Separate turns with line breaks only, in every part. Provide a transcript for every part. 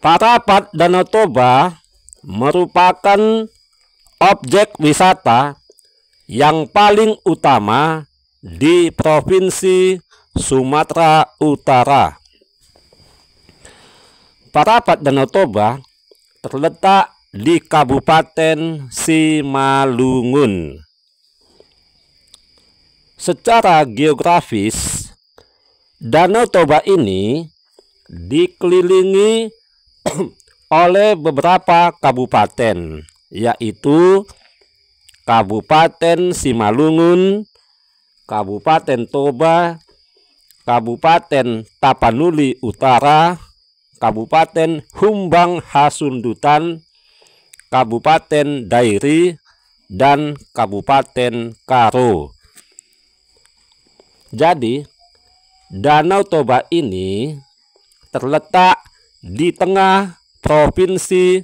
Parapat Danau Toba merupakan objek wisata yang paling utama di Provinsi Sumatera Utara. Parapat Danau Toba terletak di Kabupaten Simalungun. Secara geografis, Danau Toba ini dikelilingi oleh beberapa kabupaten, yaitu Kabupaten Simalungun, Kabupaten Toba, Kabupaten Tapanuli Utara, Kabupaten Humbang Hasundutan, Kabupaten Dairi, dan Kabupaten Karo. Jadi, Danau Toba ini terletak di tengah Provinsi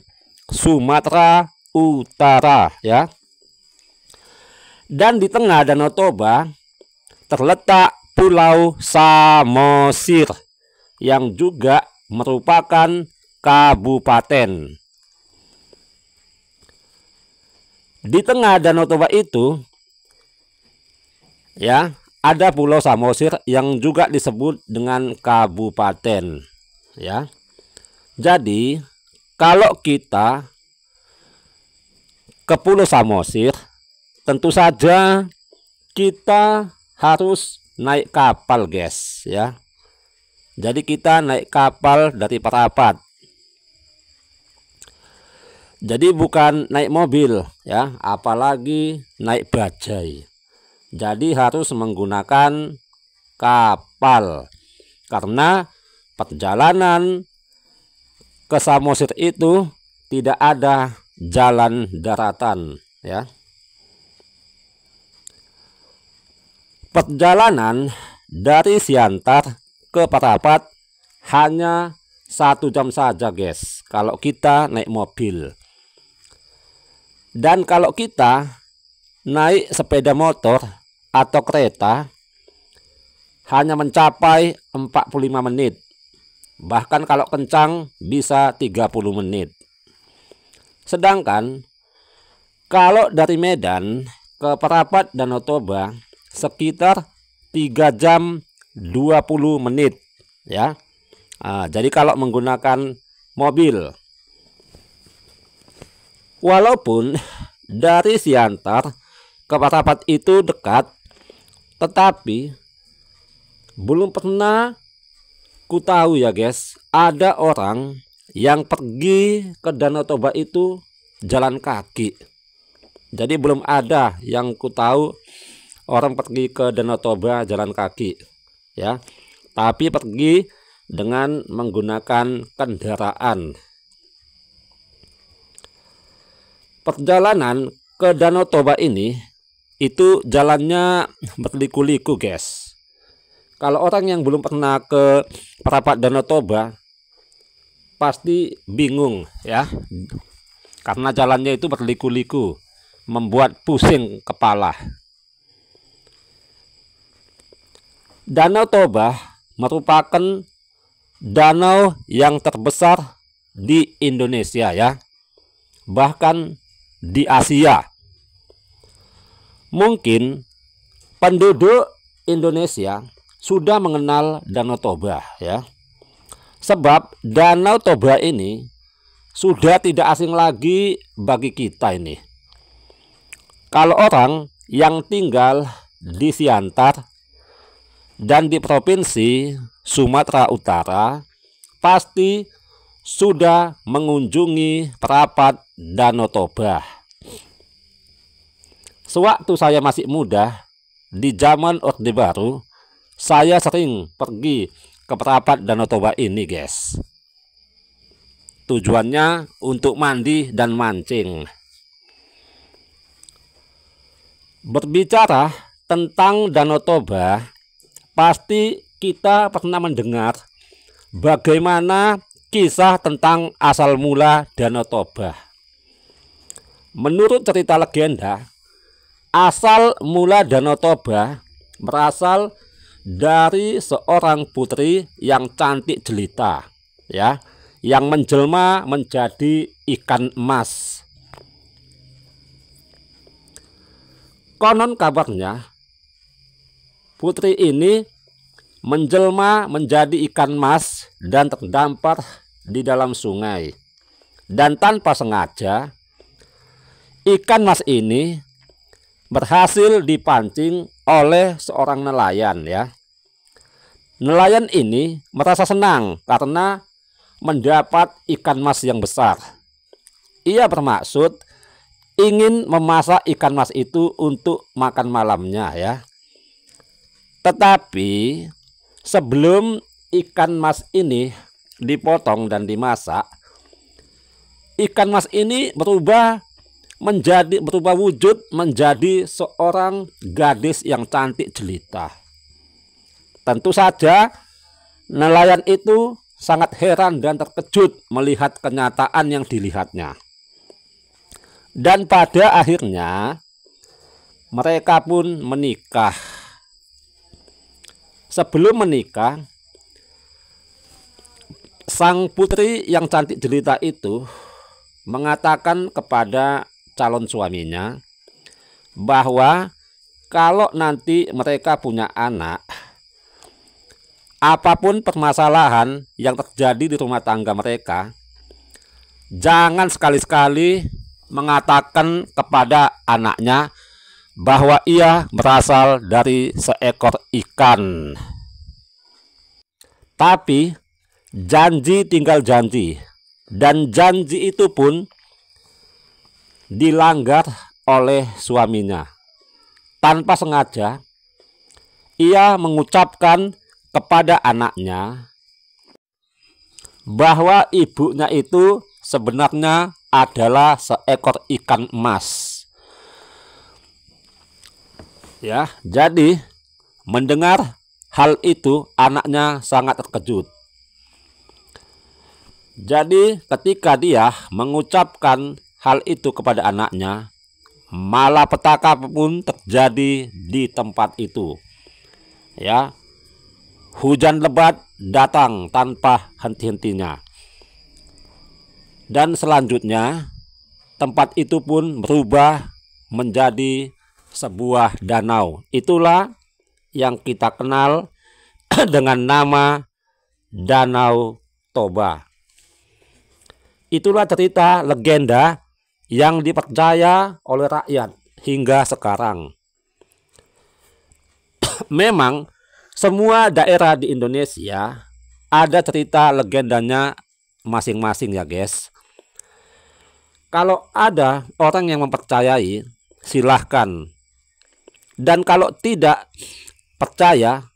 Sumatera Utara, ya. Dan di tengah Danau Toba terletak Pulau Samosir yang juga merupakan kabupaten. Di tengah Danau Toba itu, ya, ada Pulau Samosir yang juga disebut dengan kabupaten, ya. Jadi, kalau kita ke Pulau Samosir, tentu saja kita harus naik kapal, guys, ya. Jadi kita naik kapal dari Parapat. Jadi bukan naik mobil, ya, apalagi naik bajai. Jadi harus menggunakan kapal, karena perjalanan ke Samosir itu tidak ada jalan daratan, ya. Perjalanan dari Siantar ke Parapat hanya 1 jam saja, guys, kalau kita naik mobil. Dan kalau kita naik sepeda motor atau kereta hanya mencapai 45 menit. Bahkan kalau kencang bisa 30 menit. Sedangkan kalau dari Medan ke Parapat Danau Toba sekitar 3 jam 20 menit, ya. Jadi kalau menggunakan mobil, walaupun dari Siantar ke Parapat itu dekat, tetapi belum pernah ku tahu, ya guys, ada orang yang pergi ke Danau Toba itu jalan kaki. Jadi belum ada yang ku tahu orang pergi ke Danau Toba jalan kaki, ya, tapi pergi dengan menggunakan kendaraan. Perjalanan ke Danau Toba ini itu jalannya berliku-liku, guys. Kalau orang yang belum pernah ke Parapat Danau Toba pasti bingung, ya, karena jalannya itu berliku-liku, membuat pusing kepala. Danau Toba merupakan danau yang terbesar di Indonesia, ya, bahkan di Asia. Mungkin penduduk Indonesia sudah mengenal Danau Toba, ya, sebab Danau Toba ini sudah tidak asing lagi bagi kita ini. Kalau orang yang tinggal di Siantar dan di Provinsi Sumatera Utara pasti sudah mengunjungi Parapat Danau Toba. Sewaktu saya masih muda, di zaman Orde Baru, saya sering pergi ke Parapat Danau Toba ini, guys. Tujuannya untuk mandi dan mancing. Berbicara tentang Danau Toba, pasti kita pernah mendengar bagaimana kisah tentang asal mula Danau Toba. Menurut cerita legenda, asal mula Danau Toba berasal dari seorang putri yang cantik jelita, ya, yang menjelma menjadi ikan emas. Konon kabarnya putri ini menjelma menjadi ikan emas dan terdampar di dalam sungai. Dan tanpa sengaja ikan emas ini berhasil dipancing oleh seorang nelayan ya. Nelayan ini merasa senang karena mendapat ikan emas yang besar. Ia bermaksud ingin memasak ikan emas itu untuk makan malamnya ya. Tetapi sebelum ikan emas ini dipotong dan dimasak, ikan emas ini berubah wujud menjadi seorang gadis yang cantik jelita. Tentu saja nelayan itu sangat heran dan terkejut melihat kenyataan yang dilihatnya. Dan pada akhirnya mereka pun menikah. Sebelum menikah, sang putri yang cantik jelita itu mengatakan kepada calon suaminya bahwa kalau nanti mereka punya anak, apapun permasalahan yang terjadi di rumah tangga mereka, jangan sekali-sekali mengatakan kepada anaknya bahwa ia berasal dari seekor ikan. Tapi janji tinggal janji, dan janji itu pun dilanggar oleh suaminya. Tanpa sengaja ia mengucapkan kepada anaknya bahwa ibunya itu sebenarnya adalah seekor ikan emas. Ya, jadi mendengar hal itu anaknya sangat terkejut. Jadi ketika dia mengucapkan hal itu kepada anaknya, malapetaka pun terjadi di tempat itu. Ya, hujan lebat datang tanpa henti-hentinya. Dan selanjutnya tempat itu pun berubah menjadi sebuah danau. Itulah yang kita kenal dengan nama Danau Toba. Itulah cerita legenda yang dipercaya oleh rakyat hingga sekarang. Memang semua daerah di Indonesia ada cerita legendanya masing-masing ya guys. Kalau ada orang yang mempercayai, silahkan. Dan kalau tidak percaya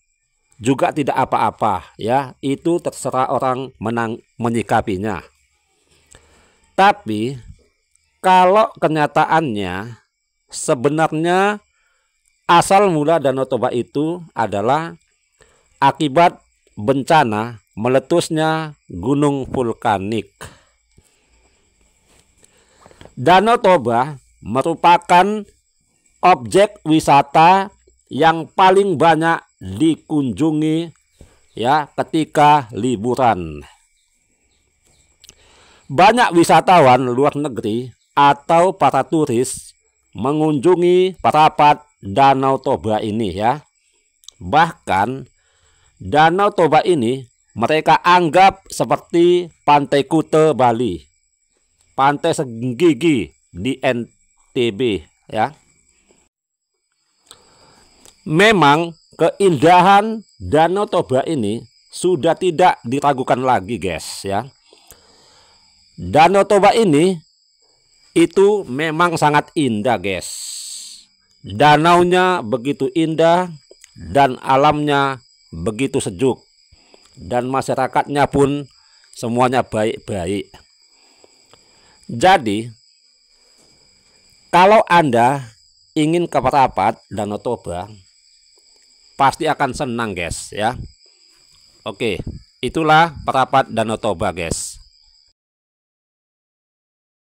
juga tidak apa-apa ya, itu terserah orang menyikapinya. Tapi kalau kenyataannya sebenarnya asal mula Danau Toba itu adalah akibat bencana meletusnya gunung vulkanik. Danau Toba merupakan objek wisata yang paling banyak dikunjungi ya ketika liburan. Banyak wisatawan luar negeri atau para turis mengunjungi parapat Danau Toba ini ya. Bahkan Danau Toba ini mereka anggap seperti Pantai Kuta Bali, Pantai Senggigi di NTB ya. Memang keindahan Danau Toba ini sudah tidak diragukan lagi guys ya. Danau Toba ini itu memang sangat indah guys. Danaunya begitu indah dan alamnya begitu sejuk. Dan masyarakatnya pun semuanya baik-baik. Jadi kalau Anda ingin ke parapat Danau Toba, pasti akan senang guys ya. Oke, itulah parapat Danau Toba guys.